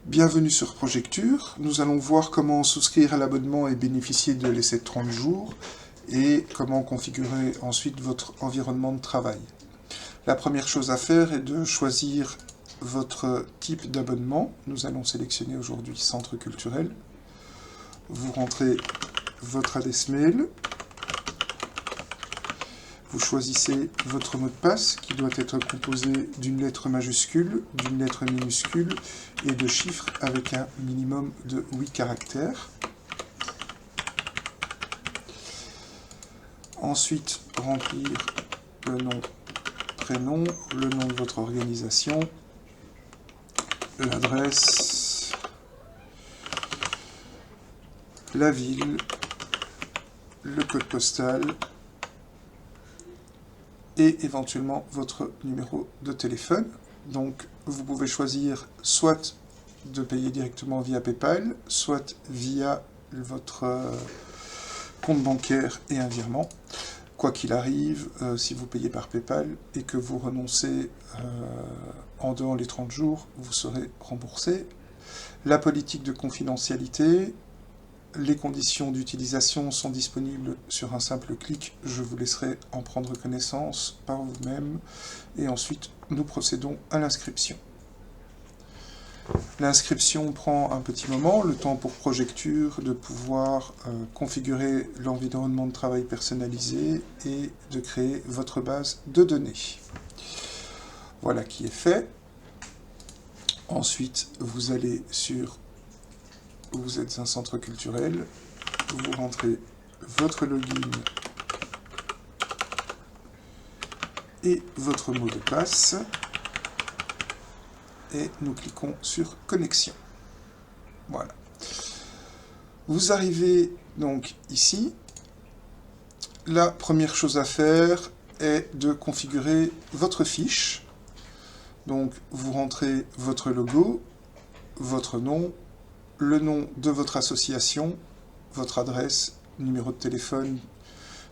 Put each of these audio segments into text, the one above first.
Bienvenue sur Projecture. Nous allons voir comment souscrire à l'abonnement et bénéficier de l'essai de 30 jours et comment configurer ensuite votre environnement de travail. La première chose à faire est de choisir votre type d'abonnement. Nous allons sélectionner aujourd'hui Centre culturel. Vous rentrez votre adresse mail. Vous choisissez votre mot de passe qui doit être composé d'une lettre majuscule, d'une lettre minuscule et de chiffres avec un minimum de 8 caractères. Ensuite, remplir le nom, prénom, le nom de votre organisation, l'adresse, la ville, le code postal, et éventuellement votre numéro de téléphone. Donc vous pouvez choisir soit de payer directement via PayPal, soit via votre compte bancaire et un virement. Quoi qu'il arrive, si vous payez par PayPal et que vous renoncez en dehors des 30 jours, vous serez remboursé. La politique de confidentialité, les conditions d'utilisation sont disponibles sur un simple clic. Je vous laisserai en prendre connaissance par vous-même. Et ensuite, nous procédons à l'inscription. L'inscription prend un petit moment, le temps pour Projecture de pouvoir configurer l'environnement de travail personnalisé et de créer votre base de données. Voilà qui est fait. Ensuite, vous allez sur vous êtes un centre culturel, vous rentrez votre login et votre mot de passe et nous cliquons sur connexion. Voilà. Vous arrivez donc ici. La première chose à faire est de configurer votre fiche. Donc vous rentrez votre logo, votre nom, le nom de votre association, votre adresse, numéro de téléphone,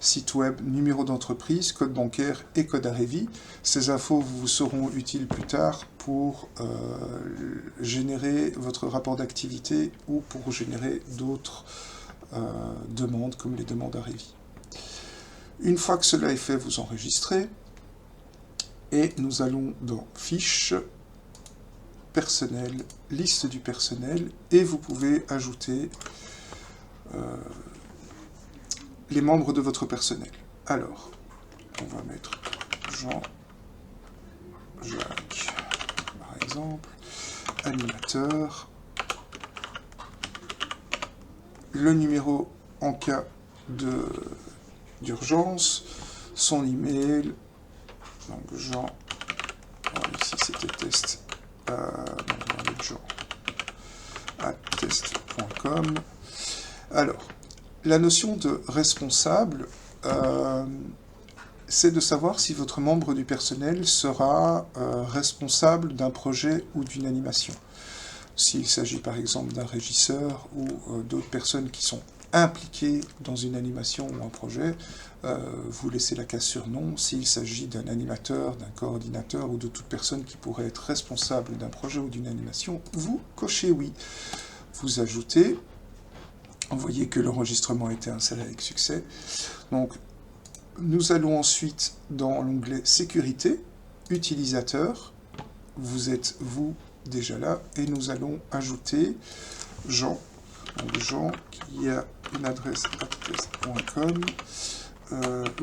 site web, numéro d'entreprise, code bancaire et code AREVI. Ces infos vous seront utiles plus tard pour générer votre rapport d'activité ou pour générer d'autres demandes comme les demandes AREVI. Une fois que cela est fait, vous enregistrez et nous allons dans Fiches, personnel, liste du personnel, et vous pouvez ajouter les membres de votre personnel. Alors, on va mettre Jean, Jacques, par exemple, animateur, le numéro en cas d'urgence, son email, donc Jean, ici c'était test, test.com. Alors, la notion de responsable, c'est de savoir si votre membre du personnel sera responsable d'un projet ou d'une animation. S'il s'agit par exemple d'un régisseur ou d'autres personnes qui sont impliquées dans une animation ou un projet, vous laissez la case sur non. S'il s'agit d'un animateur, d'un coordinateur ou de toute personne qui pourrait être responsable d'un projet ou d'une animation, vous cochez oui. Vous ajoutez, vous voyez que l'enregistrement a été inséré avec succès. Donc, nous allons ensuite dans l'onglet Sécurité, Utilisateur. Vous êtes, vous, déjà là, et nous allons ajouter Jean. Donc, Jean qui a une adresse test.com.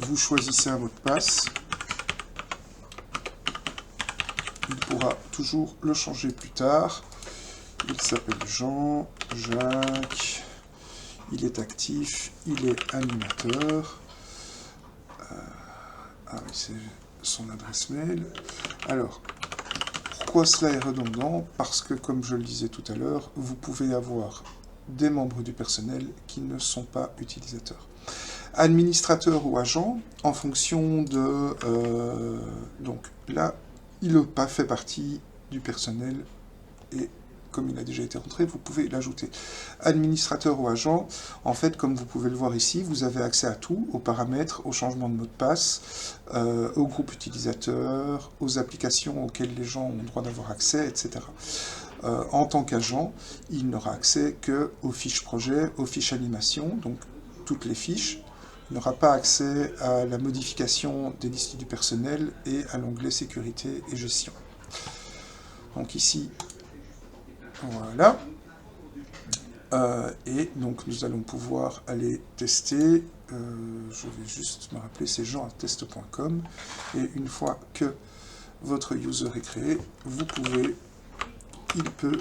Vous choisissez un mot de passe. Il pourra toujours le changer plus tard. Il s'appelle Jean, Jacques, il est actif, il est animateur. Ah oui, c'est son adresse mail. Alors, pourquoi cela est redondant? Parce que, comme je le disais tout à l'heure, vous pouvez avoir des membres du personnel qui ne sont pas utilisateurs. Administrateur ou agent, en fonction de... donc là, il n'a pas fait partie du personnel et comme il a déjà été rentré, vous pouvez l'ajouter. Administrateur ou agent, en fait, comme vous pouvez le voir ici, vous avez accès à tout, aux paramètres, aux changements de mot de passe, au groupe utilisateur, aux applications auxquelles les gens ont le droit d'avoir accès, etc. en tant qu'agent, il n'aura accès qu'aux fiches projet, aux fiches animation, donc toutes les fiches. Il n'aura pas accès à la modification des listes du personnel et à l'onglet sécurité et gestion. Donc ici, voilà. Et donc nous allons pouvoir aller tester. Je vais juste me rappeler, c'est jean@test.com. Et une fois que votre user est créé, il peut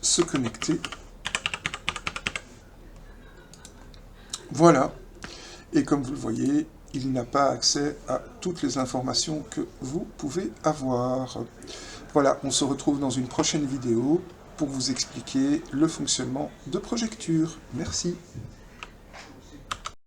se connecter. Voilà. Et comme vous le voyez, il n'a pas accès à toutes les informations que vous pouvez avoir. Voilà, on se retrouve dans une prochaine vidéo pour vous expliquer le fonctionnement de Projecture. Merci.